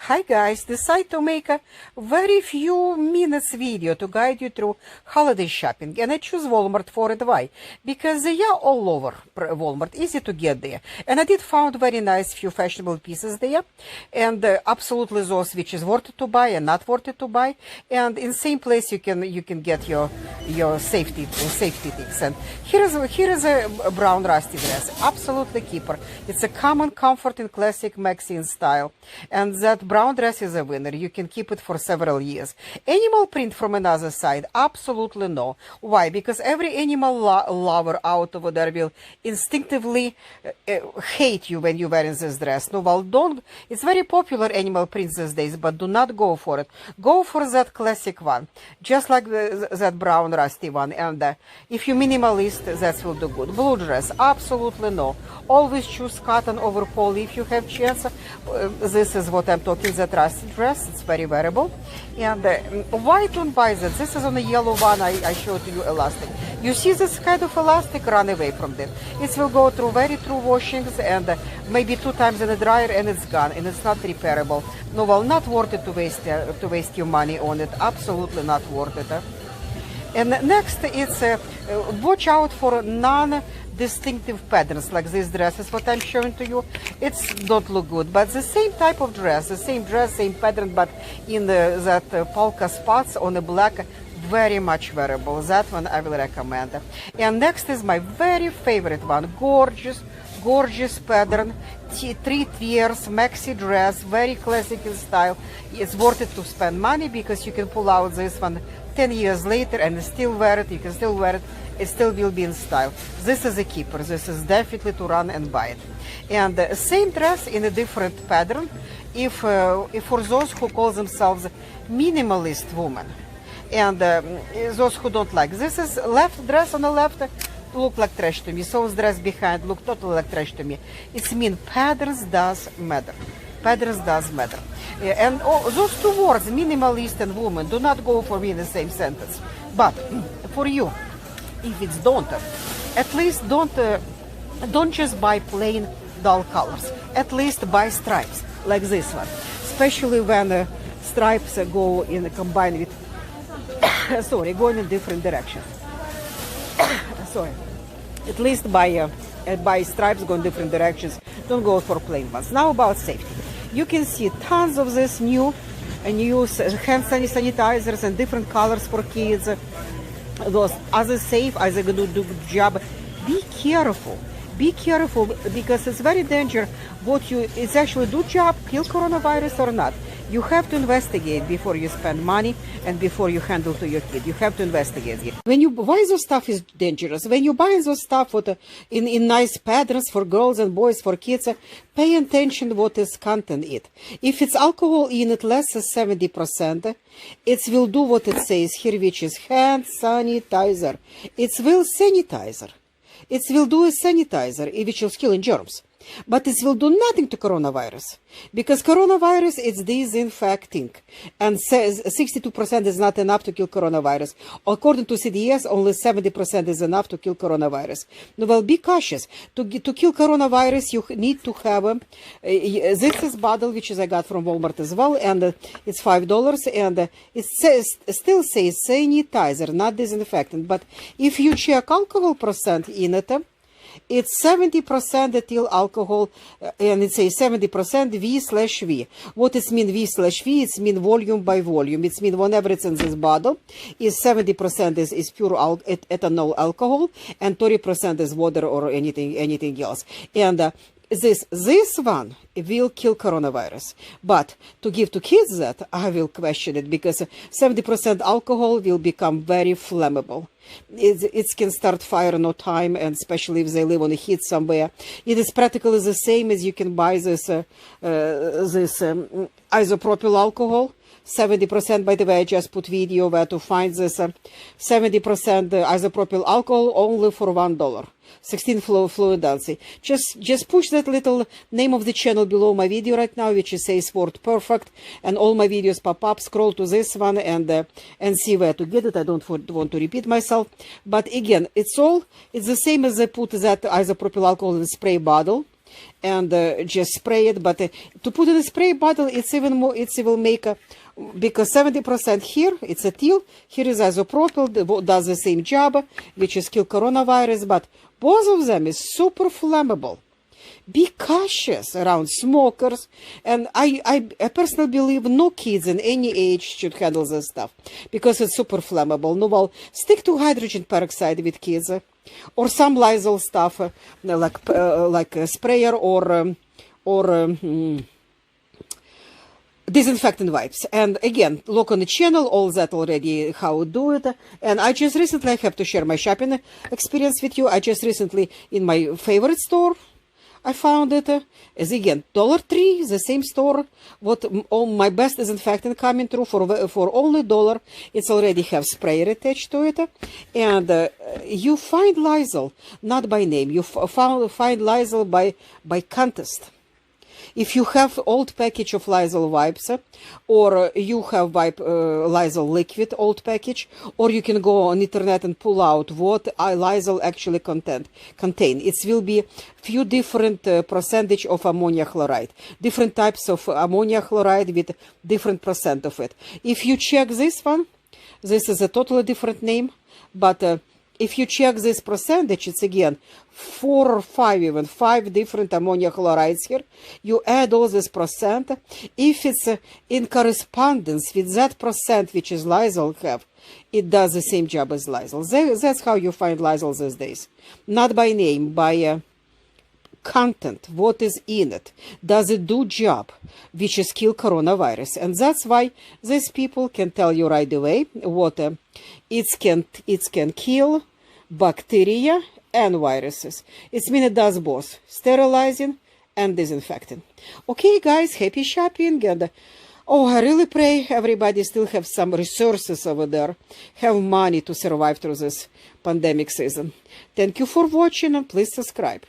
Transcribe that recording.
Hi guys, decided to make a very few minutes video to guide you through holiday shopping, and I choose Walmart for it. Why? Because they are all over Walmart, easy to get there, and I did found very nice few fashionable pieces there, and absolutely those which is worth it to buy and not worth it to buy, and in same place you can get your safety things. And here is a brown rusty dress, absolutely keeper. It's a common comfort in classic Mexican style, and that brown dress is a winner. You can keep it for several years. Animal print from another side, absolutely no. Why? Because every animal lover out over there will instinctively hate you when you're wearing this dress. No, well, don't. It's very popular animal print these days, but do not go for it. Go for that classic one, just like that brown rusty one. And if you're minimalist, that will do good. Blue dress, absolutely no. Always choose cotton over poly if you have chance. This is what I'm talking, that rusty dress. It's very wearable. And why don't buy that? This is on the yellow one I showed you elastic. You see this kind of elastic, run away from it. It will go through very true washings and maybe 2 times in the dryer and it's gone and it's not repairable. No, well, not worth it to waste your money on it. Absolutely not worth it. And next, it's watch out for non-distinctive patterns like these dresses. What I'm showing to you, it's don't look good, but the same type of dress, same pattern, but in that polka spots on the black, very much wearable. That one I will recommend. And next is my very favorite one, gorgeous pattern, 3 tiers maxi dress, very classic in style. It's worth it to spend money because you can pull out this one 10 years later and still wear it. You can still wear it. It still will be in style. This is a keeper. This is definitely to run and buy it. And same dress in a different pattern. If for those who call themselves minimalist women, and those who don't like, this is left dress on the left. Look like trash to me. So dress behind look totally like trash to me. It's mean patterns does matter. Patterns does matter. And those 2 words, minimalist and woman, do not go for me in the same sentence. But for you, if it's don't, at least don't just buy plain dull colors. At least buy stripes like this one, especially when stripes go in combined with going in different directions. Sorry. At least buy stripes go in different directions. Don't go for plain ones. Now about safety. You can see tons of this new hand sanitizers and different colors for kids. Those other safe, as they do good job. Be careful because it's very dangerous. It's actually do job, kill coronavirus or not. You have to investigate before you spend money and before you handle to your kid. You have to investigate it. Why those stuff is dangerous? When you buy those stuff in nice patterns for girls and boys, for kids, pay attention what is content it. If it's alcohol in it less than 70%, it will do what it says here, which is hand sanitizer. It will sanitizer. It will do a sanitizer, which will kill in germs. But it will do nothing to coronavirus, because coronavirus is disinfecting, and says 62% is not enough to kill coronavirus. According to CDS, only 70% is enough to kill coronavirus. Well, be cautious. To kill coronavirus, you need to have this is bottle, which I got from Walmart as well, and it's $5, and it still says sanitizer, not disinfectant. But if you check alcohol percent in it, it's 70% ethyl alcohol, and it says 70% V/V. What it mean V/V? It's mean volume by volume. It's mean whenever it's in this bottle, is 70% is pure ethanol alcohol, and 30% is water or anything else. And this one will kill coronavirus. But to give to kids that, I will question it, because 70% alcohol will become very flammable. It can start fire in no time, and especially if they live on a heat somewhere. It is practically the same as you can buy this isopropyl alcohol. 70%, by the way, I just put video where to find this 70% isopropyl alcohol only for $1. 16 fluidancy. Just push that little name of the channel below my video right now, which says Word Perfect, and all my videos pop up. Scroll to this one and see where to get it. I don't want to repeat myself, but again, it's the same as I put that isopropyl alcohol in spray bottle. and just spray it. But to put in a spray bottle, it's even more, it will make a, because 70% here, it's ethyl, here is isopropyl, does the same job, which is kill coronavirus, but both of them is super flammable. Be cautious around smokers, and I personally believe no kids in any age should handle this stuff, because it's super flammable. No, well, stick to hydrogen peroxide with kids, or some Lysol stuff, like a sprayer or disinfectant wipes. And again, look on the channel, all that already, how to do it. And I just recently, I have to share my shopping experience with you. I just recently, in my favorite store, I found it, as again, $3, the same store, what all my best disinfectant coming through for only $1. It's already have sprayer attached to it. And you find Lysol, not by name, you find Lysol by contest. If you have old package of Lysol wipes, or you have Lysol liquid old package, or you can go on internet and pull out what Lysol actually contain. It will be few different percentage of ammonia chloride, different types of ammonia chloride with different percent of it. If you check this one, this is a totally different name, but if you check this percentage, it's again 4 or 5, even 5 different ammonia chlorides here. You add all this percent. If it's in correspondence with that percent which is Lysol have, it does the same job as Lysol. That's how you find Lysol these days. Not by name, by content, what is in it. Does it do job, which is kill coronavirus? And that's why these people can tell you right away what it can kill bacteria and viruses. It's mean it does both, sterilizing and disinfecting. Okay, guys, happy shopping. And I really pray everybody still have some resources over there, have money to survive through this pandemic season. Thank you for watching, and please subscribe.